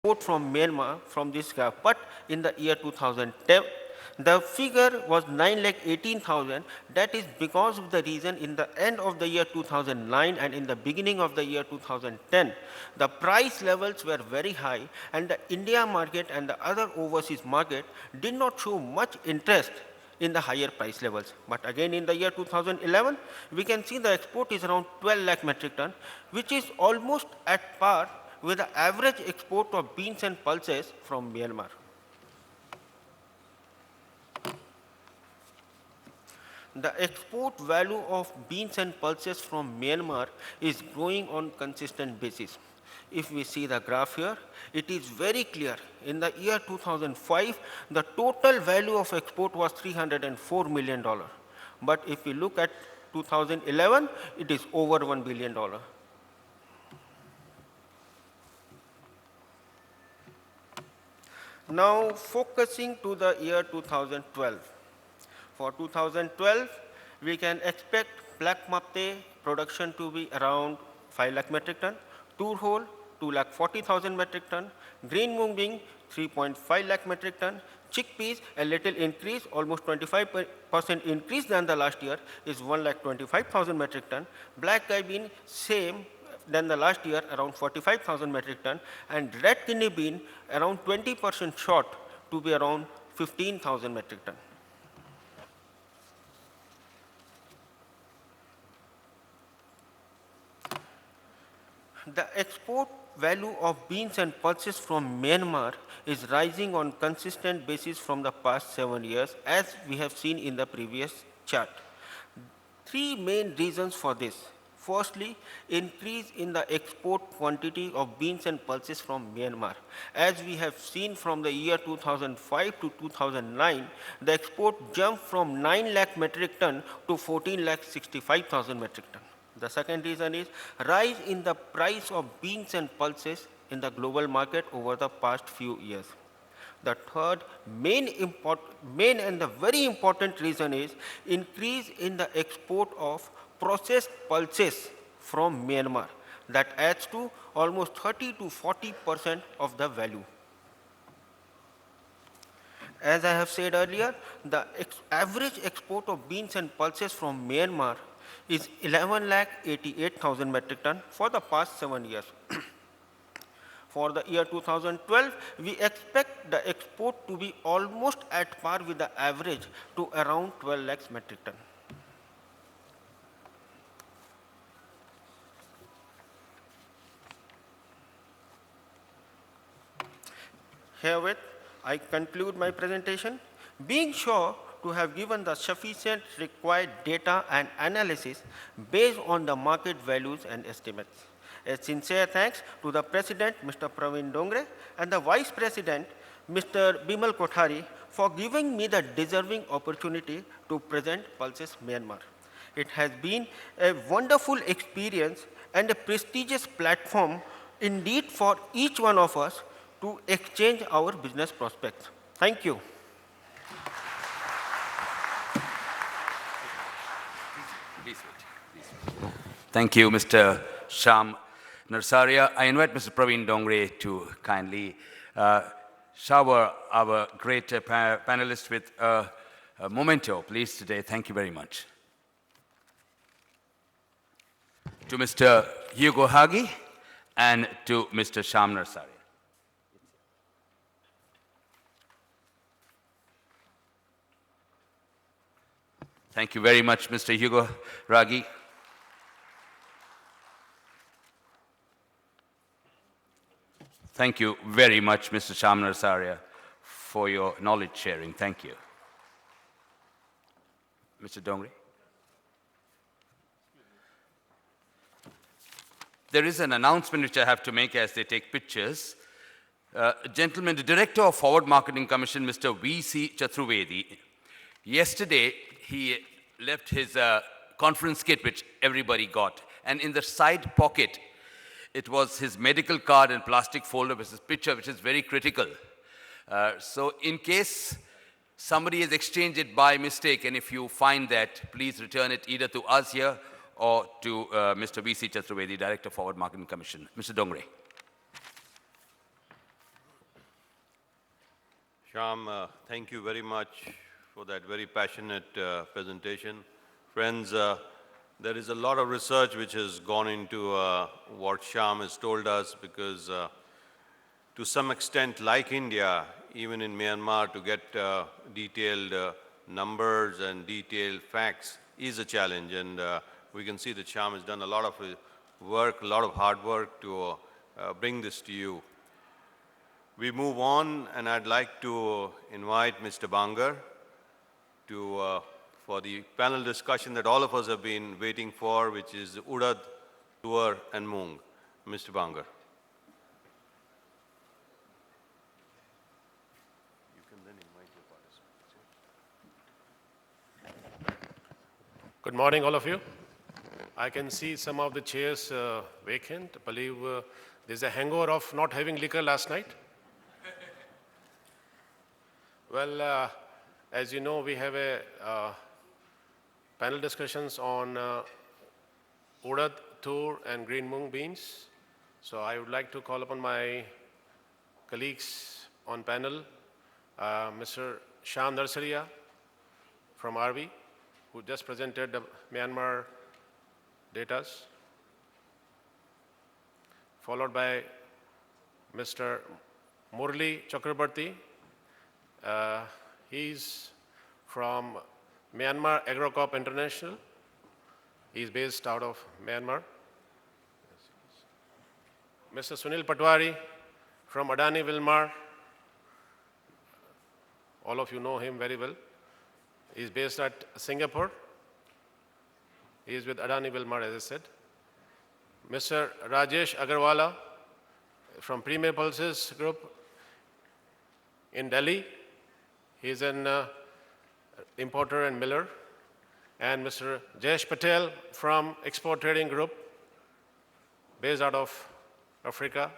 export from Myanmar from this graph, but in the year 2010, the figure was 9,18,000. That is because of the reason in the end of the year 2009 and in the beginning of the year 2010, the price levels were very high and the India market and the other overseas market did not show much interest in the higher price levels. But again in the year 2011, we can see the export is around 12 lakh metric ton, which is almost at par with the average export of beans and pulses from Myanmar. The export value of beans and pulses from Myanmar is growing on consistent basis. If we see the graph here, it is very clear. In the year 2005, the total value of export was $304 million. But if we look at 2011, it is over $1 billion. Now, focusing to the year 2012. For 2012, we can expect black mapte production to be around 5 lakh metric ton, turhole 2,40,000 metric ton, green mung bean 3.5 lakh metric ton, chickpeas a little increase, almost 25% increase than the last year is 1,25,000 metric ton, black gai bean same than the last year around 45,000 metric ton, and red kidney bean around 20% short to be around 15,000 metric ton. The export value of beans and pulses from Myanmar is rising on consistent basis from the past 7 years, as we have seen in the previous chart. Three main reasons for this. Firstly, increase in the export quantity of beans and pulses from Myanmar. As we have seen from the year 2005 to 2009, the export jumped from 9 lakh metric ton to 14 lakh 65,000 metric ton. The second reason is rise in the price of beans and pulses in the global market over the past few years. The third main and the very important reason is increase in the export of processed pulses from Myanmar. That adds to almost 30 to 40% of the value. As I have said earlier, the average export of beans and pulses from Myanmar is 11,88,000 metric ton for the past 7 years. For the year 2012, we expect the export to be almost at par with the average to around 12 lakhs metric ton. Herewith, I conclude my presentation. Being sure to have given the sufficient required data and analysis based on the market values and estimates. A sincere thanks to the President, Mr. Praveen Dongre, and the Vice President, Mr. Bimal Kothari, for giving me the deserving opportunity to present Pulses Myanmar. It has been a wonderful experience and a prestigious platform indeed for each one of us to exchange our business prospects. Thank you. Thank you, Mr. Sham Narsaria. I invite Mr. Praveen Dongre to kindly shower our great panelists with a memento, please, today. Thank you very much. To Mr. Hugo Hagi and to Mr. Sham Narsaria. Thank you very much, Mr. Hugo Hagi. Thank you very much, Mr. Sham Narsaria, for your knowledge sharing. Thank you. Mr. Dongre. There is an announcement which I have to make as they take pictures. Gentlemen, the Director of Forward Marketing Commission, Mr. V.C. Chaturvedi, yesterday he left his conference kit, which everybody got. And in the side pocket, it was his medical card and plastic folder with his picture, which is very critical. So in case somebody has exchanged it by mistake, and if you find that, please return it either to us here or to Mr. V.C. Chaturvedi, Director of Forward Marketing Commission. Mr. Dongre. Shyam, thank you very much for that very passionate presentation. Friends, there is a lot of research which has gone into what Shyam has told us because to some extent, like India, even in Myanmar, to get detailed numbers and detailed facts is a challenge. And we can see that Shyam has done a lot of work, a lot of hard work to bring this to you. We move on, and I'd like to invite Mr. Bangar for the panel discussion that all of us have been waiting for, which is Urad, Tuar, and Moong. Mr. Bangar. You can then invite your participants. Good morning, all of you. I can see some of the chairs vacant. I believe there's a hangover of not having liquor last night. Well, as you know, we have a panel discussions on Urad, Tur, and green mung beans. So I would like to call upon my colleagues on panel, Mr. Shyam Narsaria from RV, who just presented the Myanmar data, followed by Mr. Murli Chakrabarti. He's from Myanmar AgroCorp International. He's based out of Myanmar. Mr. Sunil Patwari from Adani Wilmar. All of you know him very well. He's based at Singapore. He is with Adani Wilmar, as I said. Mr. Rajesh Agarwala from Premier Pulses Group in Delhi. He is an importer and miller. And Mr. Jayesh Patel from Export Trading Group, based out of Africa.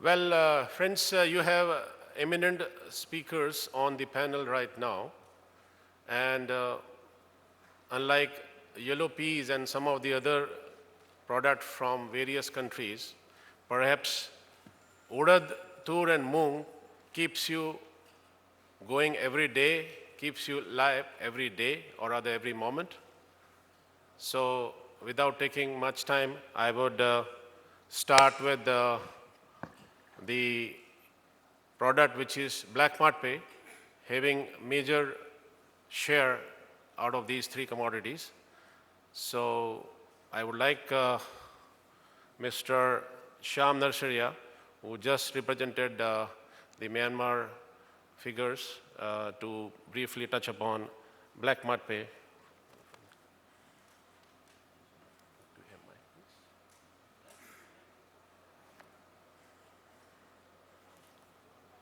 Well, friends, you have eminent speakers on the panel right now. And unlike yellow peas and some of the other products from various countries, perhaps Urad, Tur, and Moong keeps you going every day, keeps you live every day, or rather every moment. So without taking much time, I would start with the product which is black mudpay, having major share out of these three commodities. So I would like Mr. Shyam Narsaria, who just represented the Myanmar figures, to briefly touch upon black mudpay.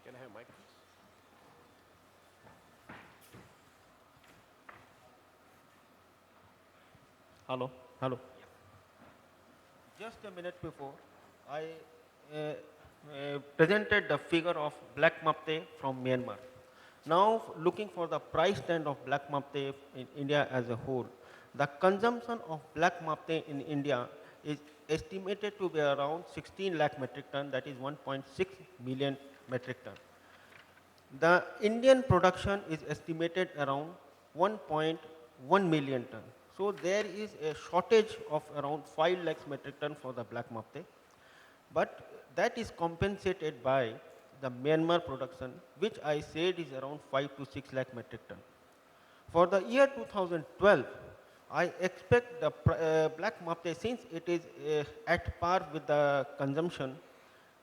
Can I have mic, please? Hello, hello. Just a minute before, I presented the figure of black mapte from Myanmar. Now, looking for the price trend of black mapte in India as a whole, the consumption of black mapte in India is estimated to be around 16 lakh metric ton, that is 1.6 million metric ton. The Indian production is estimated around 1.1 million ton. So there is a shortage of around 5 lakhs metric ton for the black mapte, but that is compensated by the Myanmar production, which I said is around 5 to 6 lakh metric ton. For the year 2012, I expect the black mapte, since it is at par with the consumption,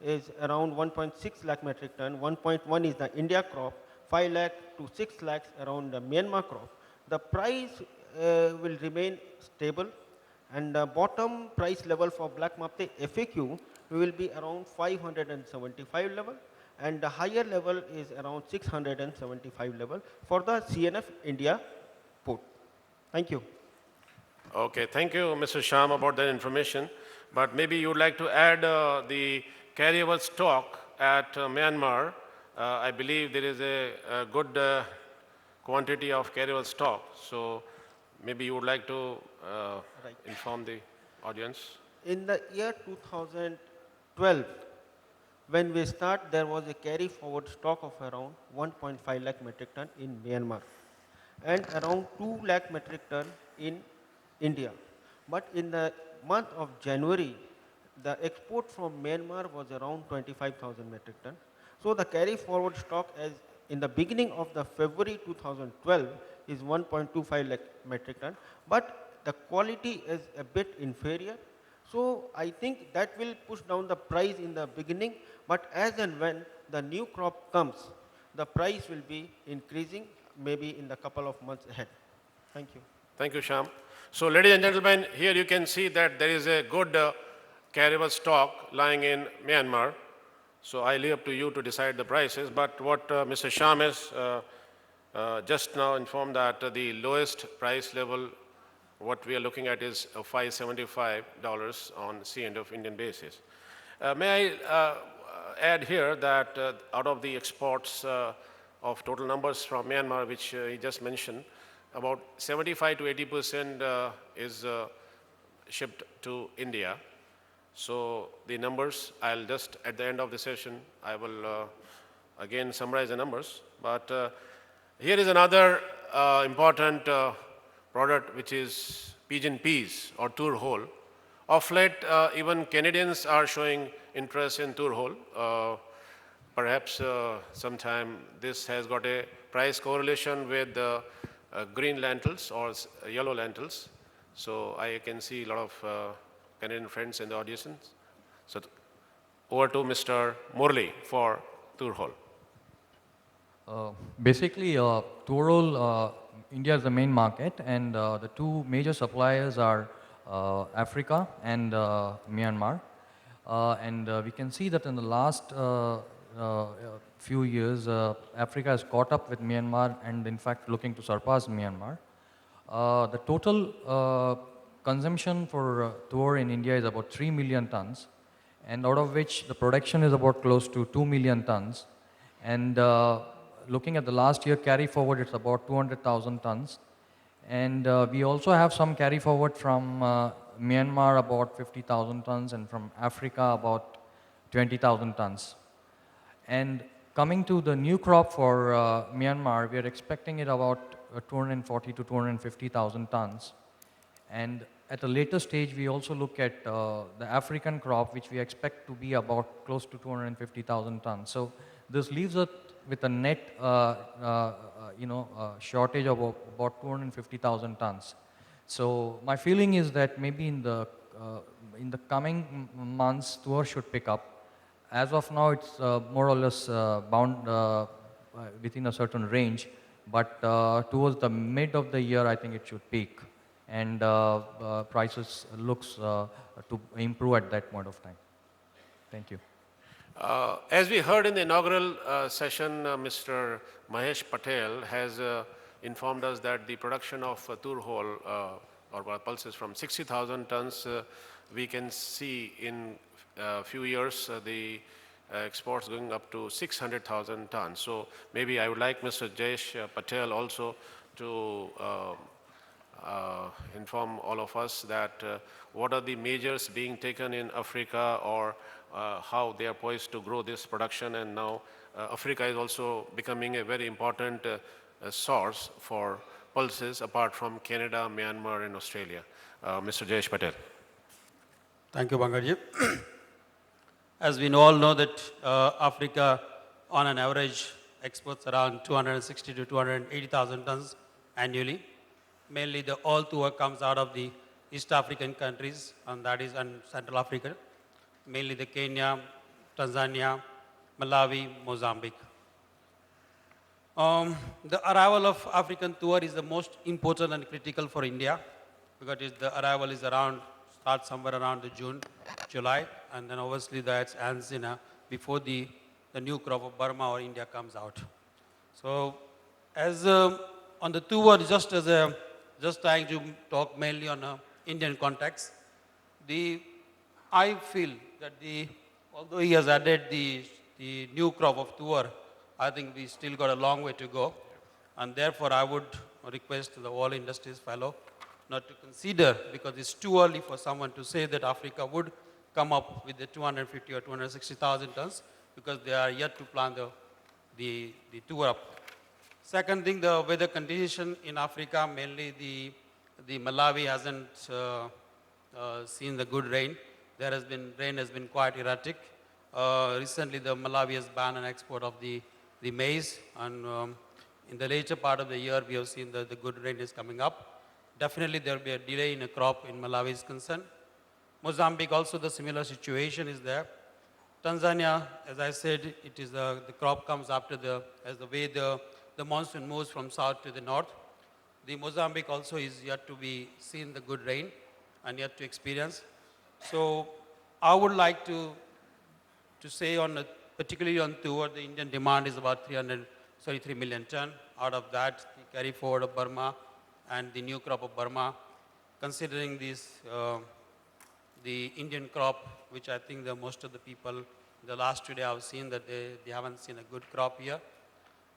is around 1.6 lakh metric ton. 1.1 is the India crop, 5 lakh to 6 lakhs around the Myanmar crop. The price will remain stable, and the bottom price level for black mapte FAQ will be around 575 level, and the higher level is around 675 level for the CNF India port. Thank you. Okay, thank you, Mr. Sham, about that information. But maybe you would like to add the carryable stock at Myanmar. I believe there is a good quantity of carryable stock. So maybe you would like to Right. inform the audience. In the year 2012, when we start, there was a carry forward stock of around 1.5 lakh metric ton in Myanmar and around 2 lakh metric ton in India. But in the month of January, the export from Myanmar was around 25,000 metric ton. So the carry forward stock as in the beginning of the February 2012 is 1.25 lakh metric ton, but the quality is a bit inferior. So I think that will push down the price in the beginning, but as and when the new crop comes, the price will be increasing maybe in the couple of months ahead. Thank you. Thank you, Sham. So, ladies and gentlemen, here you can see that there is a good carryable stock lying in Myanmar. So, I leave up to you to decide the prices. But what Mr. Sham has just now informed that the lowest price level, what we are looking at is $575 on C&F of Indian basis. May I add here that out of the exports of total numbers from Myanmar, which he just mentioned, about 75 to 80% is shipped to India. So the numbers, I'll just, at the end of the session, I will again summarize the numbers. But here is another important product, which is pigeon peas or tur hole. Of late, even Canadians are showing interest in tur hole. Perhaps sometime this has got a price correlation with green lentils or yellow lentils. So I can see a lot of Canadian friends in the audience. So over to Mr. Murli for tur hole. Basically, Toro, India is the main market, and the two major suppliers are Africa and Myanmar. And we can see that in the last few years, Africa has caught up with Myanmar and in fact looking to surpass Myanmar. The total consumption for Toro in India is about 3 million tons, and out of which the production is about close to 2 million tons. And looking at the last year carry forward, it's about 200,000 tons. And we also have some carry forward from Myanmar, about 50,000 tons, and from Africa, about 20,000 tons. And coming to the new crop for Myanmar, we are expecting it about 240 to 250,000 tons. And at a later stage, we also look at the African crop, which we expect to be about close to 250,000 tons. So this leaves us with a net, shortage of about 250,000 tons. So my feeling is that maybe in the coming months, Toro should pick up. As of now, it's more or less bound within a certain range, but towards the mid of the year, I think it should peak, and prices looks to improve at that point of time. Thank you. As we heard in the inaugural session, Mr. Mahesh Patel has informed us that the production of tur hole or pulses from 60,000 tons, we can see in a few years the exports going up to 600,000 tons. So maybe I would like Mr. Jayesh Patel also to inform all of us that what are the measures being taken in Africa, or how they are poised to grow this production. And now Africa is also becoming a very important source for pulses apart from Canada, Myanmar and Australia. Mr. Jayesh Patel. Thank you, Bangarji. As we all know that Africa on an average exports around 260 to 280,000 tons annually. Mainly the all tour comes out of the East African countries, and that is in Central Africa. Mainly the Kenya, Tanzania, Malawi, Mozambique. The arrival of African tour is the most important and critical for India, because the arrival is starts somewhere around the June, July, and then obviously that ends before the new crop of Burma or India comes out. So as on the tour, just just trying to talk mainly on a Indian context. I feel that although he has added the new crop of tuor, I think we still got a long way to go. And therefore, I would request the All Industries Fellow not to consider, because it's too early for someone to say that Africa would come up with the 250 or 260,000 tons, because they are yet to plant the tuor up. Second thing, the weather condition in Africa, mainly the Malawi hasn't seen the good rain. Rain has been quite erratic. Recently, the Malawi has banned an export of the maize, and in the later part of the year, we have seen that the good rain is coming up. Definitely, there will be a delay in a crop in Malawi is concerned. Mozambique also, the similar situation is there. Tanzania, as I said, it is the crop comes after as the way the monsoon moves from south to the north. The Mozambique also is yet to be seen the good rain and yet to experience. So I would like to say particularly on tuor, the Indian demand is about 333 million ton. Out of that, the carry forward of Burma and the new crop of Burma, considering this, the Indian crop, which I think most of the people, the last 2 days I've seen that they haven't seen a good crop here.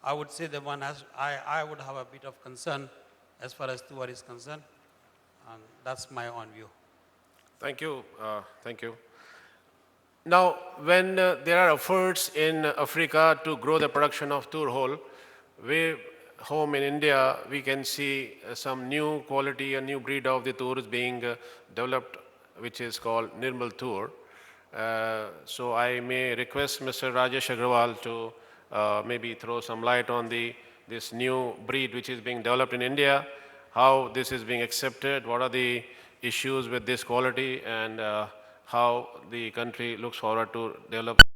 I would say that I would have a bit of concern as far as tuor is concerned, and that's my own view. Thank you. Thank you. Now, when there are efforts in Africa to grow the production of tur whole, we home in India, we can see some new quality, a new breed of the tur is being developed, which is called Nirmal tur. So I may request Mr. Rajesh Agrawal to maybe throw some light on this new breed which is being developed in India, how this is being accepted, what are the issues with this quality, and how the country looks forward to develop